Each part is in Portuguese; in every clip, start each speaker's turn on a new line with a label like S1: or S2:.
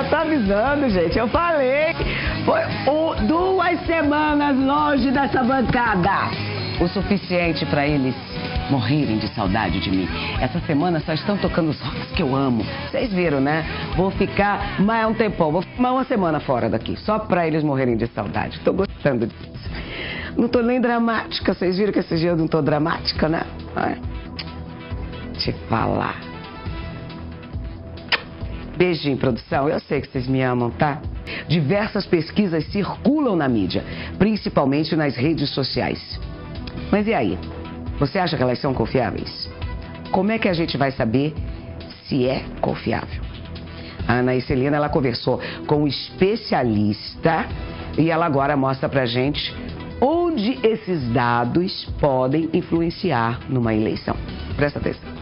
S1: tô avisando, gente. Eu falei. Foi 2 semanas longe dessa bancada. O suficiente pra eles morrerem de saudade de mim. Essa semana só estão tocando os rocks que eu amo. Vocês viram, né? Vou ficar mais um tempão. Vou ficar uma semana fora daqui. Só pra eles morrerem de saudade. Tô gostando disso. Não tô nem dramática. Vocês viram que esse dia eu não tô dramática, né? Ai. Te falar. Beijinho, produção. Eu sei que vocês me amam, tá? Diversas pesquisas circulam na mídia, principalmente nas redes sociais. Mas e aí? Você acha que elas são confiáveis? Como é que a gente vai saber se é confiável? A Ana Celina, ela conversou com um especialista e ela agora mostra pra gente onde esses dados podem influenciar numa eleição. Presta atenção.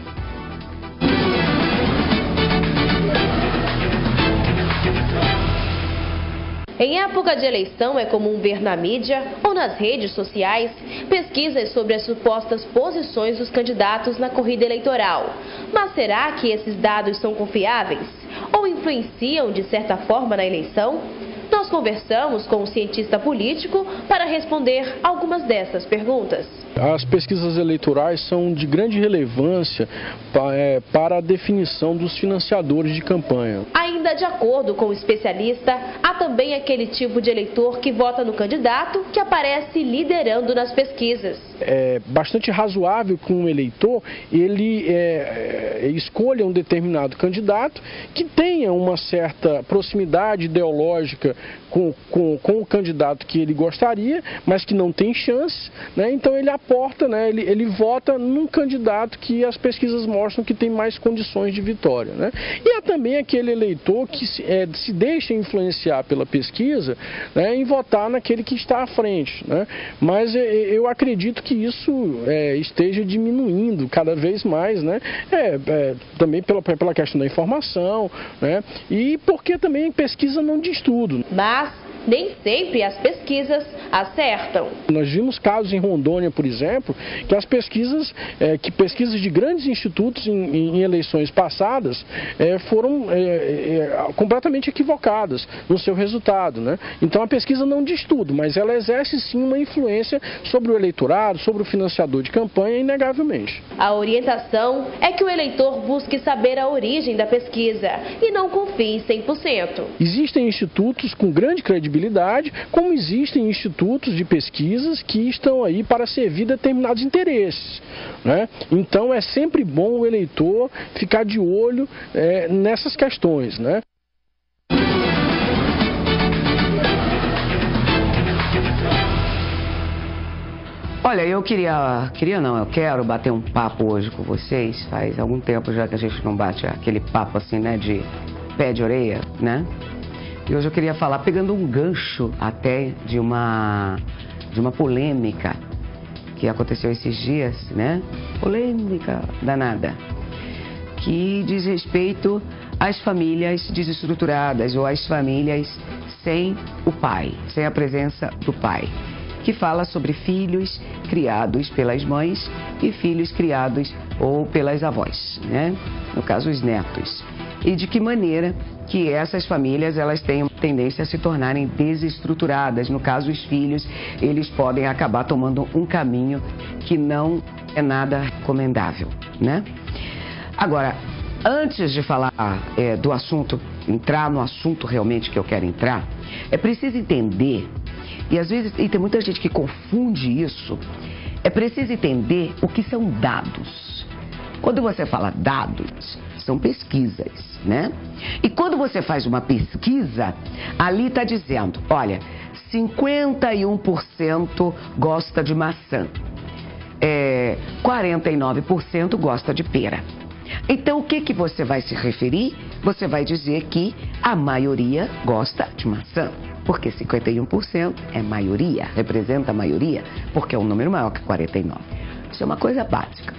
S2: Em época de eleição, é comum ver na mídia ou nas redes sociais pesquisas sobre as supostas posições dos candidatos na corrida eleitoral. Mas será que esses dados são confiáveis? Ou influenciam de certa forma na eleição? Nós conversamos com um cientista político para responder algumas dessas perguntas.
S3: As pesquisas eleitorais são de grande relevância para a definição dos financiadores de campanha.
S2: Ainda de acordo com o especialista, há também aquele tipo de eleitor que vota no candidato que aparece liderando nas pesquisas.
S3: É bastante razoável que um eleitor ele escolha um determinado candidato que tenha uma certa proximidade ideológica com o candidato que ele gostaria, mas que não tem chance, né? Então ele aporta, né? Ele vota num candidato que as pesquisas mostram que tem mais condições de vitória, né? E há também aquele eleitor que se deixa influenciar pela pesquisa, né, em votar naquele que está à frente, né? Mas eu acredito que isso esteja diminuindo cada vez mais, né? Também pela questão da informação, né? E porque também pesquisa não diz tudo.
S2: Mas nem sempre as pesquisas acertam.
S3: Nós vimos casos em Rondônia, por exemplo, que as pesquisas de grandes institutos em eleições passadas foram completamente equivocadas no seu resultado, né? Então a pesquisa não diz tudo, mas ela exerce sim uma influência sobre o eleitorado, sobre o financiador de campanha, inegavelmente.
S2: A orientação é que o eleitor busque saber a origem da pesquisa e não confie 100%.
S3: Existem institutos com grande credibilidade, como existem institutos de pesquisas que estão aí para servir determinados interesses, né? Então é sempre bom o eleitor ficar de olho nessas questões, né?
S1: Olha, eu quero bater um papo hoje com vocês. Faz algum tempo já que a gente não bate aquele papo assim, né, de pé de orelha, né? E hoje eu queria falar, pegando um gancho até de uma polêmica que aconteceu esses dias, né? Polêmica danada, que diz respeito às famílias desestruturadas ou às famílias sem o pai, sem a presença do pai, que fala sobre filhos criados pelas mães e filhos criados ou pelas avós, né? No caso, os netos. E de que maneira que essas famílias elas têm tendência a se tornarem desestruturadas. No caso, os filhos, eles podem acabar tomando um caminho que não é nada recomendável, né? Agora, antes de falar do assunto, entrar no assunto realmente que eu quero entrar, é preciso entender, e às vezes tem muita gente que confunde isso, é preciso entender o que são dados. Quando você fala dados, são pesquisas, né? E quando você faz uma pesquisa, ali está dizendo, olha, 51% gosta de maçã, 49% gosta de pera. Então, o que você vai se referir? Você vai dizer que a maioria gosta de maçã, porque 51% é maioria, representa a maioria, porque é um número maior que 49%. Isso é uma coisa básica.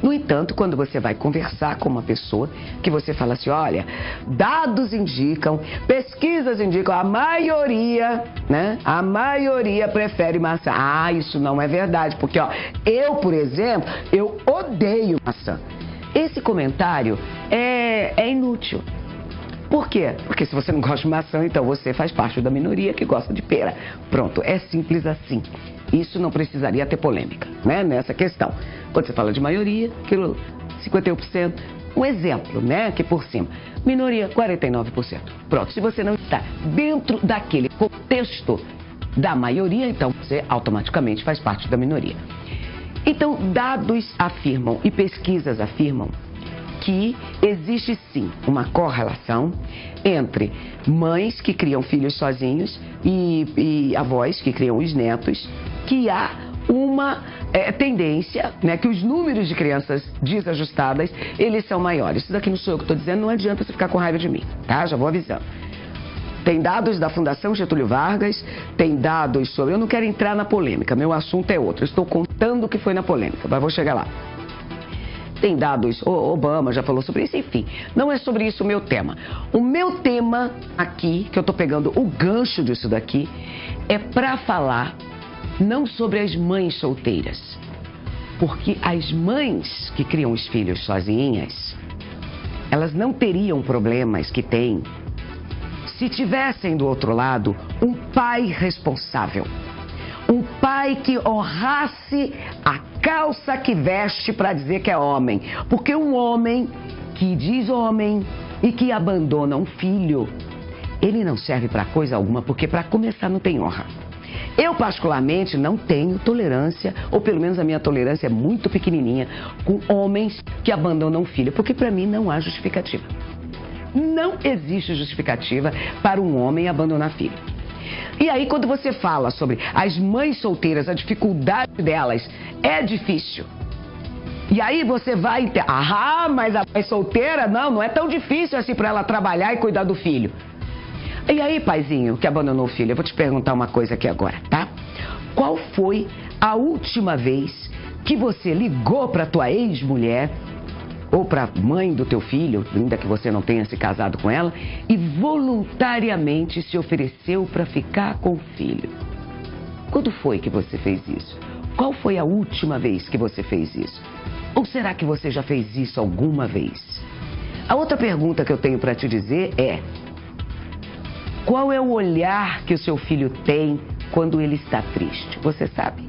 S1: No entanto, quando você vai conversar com uma pessoa, que você fala assim, olha, dados indicam, pesquisas indicam, a maioria, né? A maioria prefere maçã. Ah, isso não é verdade, porque, ó, eu, por exemplo, eu odeio maçã. Esse comentário é inútil. Por quê? Porque se você não gosta de maçã, então você faz parte da minoria que gosta de pera. Pronto, é simples assim. Isso não precisaria ter polêmica, né, nessa questão. Quando você fala de maioria, aquilo 51%, um exemplo, né, aqui por cima. Minoria, 49%. Pronto, se você não está dentro daquele contexto da maioria, então você automaticamente faz parte da minoria. Então, dados afirmam e pesquisas afirmam que existe sim uma correlação entre mães que criam filhos sozinhos e avós que criam os netos, que há uma tendência, né, que os números de crianças desajustadas, eles são maiores. Isso daqui não sou eu que estou dizendo, não adianta você ficar com raiva de mim, tá? Já vou avisando. Tem dados da Fundação Getúlio Vargas, tem dados sobre... Eu não quero entrar na polêmica, meu assunto é outro. Eu estou contando o que foi na polêmica, mas vou chegar lá. Tem dados, Obama já falou sobre isso, enfim. Não é sobre isso o meu tema. O meu tema aqui, que eu estou pegando o gancho disso daqui, é para falar não sobre as mães solteiras. Porque as mães que criam os filhos sozinhas, elas não teriam problemas que têm se tivessem do outro lado um pai responsável. Um pai que honrasse a calça que veste para dizer que é homem. Porque um homem que diz homem e que abandona um filho, ele não serve para coisa alguma, porque para começar não tem honra. Eu particularmente não tenho tolerância, ou pelo menos a minha tolerância é muito pequenininha, com homens que abandonam um filho, porque para mim não há justificativa. Não existe justificativa para um homem abandonar filho. E aí, quando você fala sobre as mães solteiras, a dificuldade delas é difícil. E aí você vai entender, mas a mãe solteira, não é tão difícil assim para ela trabalhar e cuidar do filho. E aí, paizinho que abandonou o filho, eu vou te perguntar uma coisa aqui agora, tá? Qual foi a última vez que você ligou para tua ex-mulher ou para a mãe do teu filho, ainda que você não tenha se casado com ela, e voluntariamente se ofereceu para ficar com o filho? Quando foi que você fez isso? Qual foi a última vez que você fez isso? Ou será que você já fez isso alguma vez? A outra pergunta que eu tenho para te dizer é: qual é o olhar que o seu filho tem quando ele está triste? Você sabe?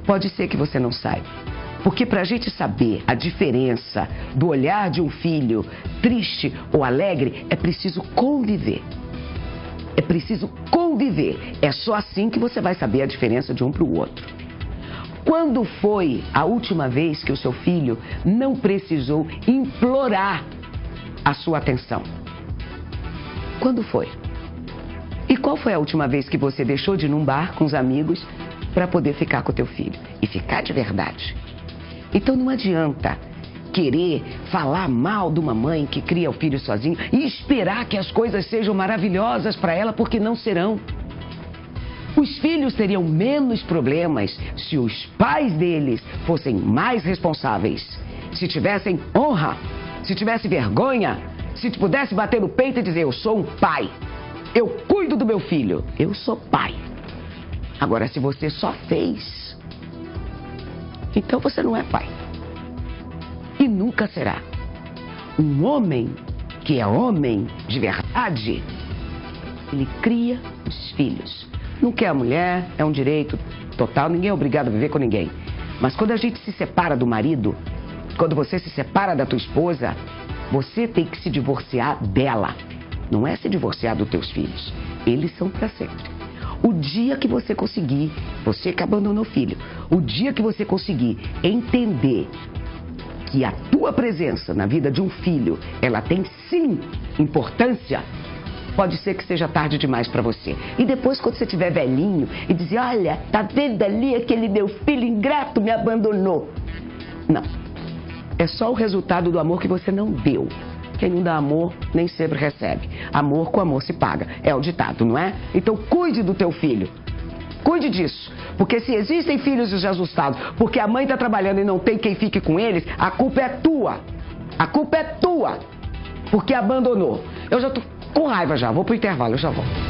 S1: Pode ser que você não saiba. Porque para a gente saber a diferença do olhar de um filho triste ou alegre, é preciso conviver. É preciso conviver. É só assim que você vai saber a diferença de um para o outro. Quando foi a última vez que o seu filho não precisou implorar a sua atenção? Quando foi? E qual foi a última vez que você deixou de ir num bar com os amigos para poder ficar com o teu filho? E ficar de verdade. Então não adianta querer falar mal de uma mãe que cria o filho sozinho e esperar que as coisas sejam maravilhosas para ela, porque não serão. Os filhos teriam menos problemas se os pais deles fossem mais responsáveis, se tivessem honra, se tivesse vergonha, se pudesse bater no peito e dizer: eu sou um pai, eu cuido do meu filho, eu sou pai. Agora, se você só fez, então você não é pai. E nunca será. Um homem que é homem de verdade, ele cria os filhos. Não quer a mulher, é um direito total, ninguém é obrigado a viver com ninguém. Mas quando a gente se separa do marido, quando você se separa da tua esposa, você tem que se divorciar dela. Não é se divorciar dos teus filhos. Eles são para sempre. O dia que você conseguir, você que abandonou o filho, o dia que você conseguir entender que a tua presença na vida de um filho, ela tem sim importância, pode ser que seja tarde demais para você. E depois, quando você estiver velhinho e dizer: olha, tá vendo ali aquele meu filho ingrato me abandonou. Não. É só o resultado do amor que você não deu. Quem não dá amor, nem sempre recebe. Amor com amor se paga. É o ditado, não é? Então cuide do teu filho. Cuide disso. Porque se existem filhos desajustados, porque a mãe está trabalhando e não tem quem fique com eles, a culpa é tua. A culpa é tua. Porque abandonou. Eu já tô com raiva já. Vou pro intervalo, eu já volto.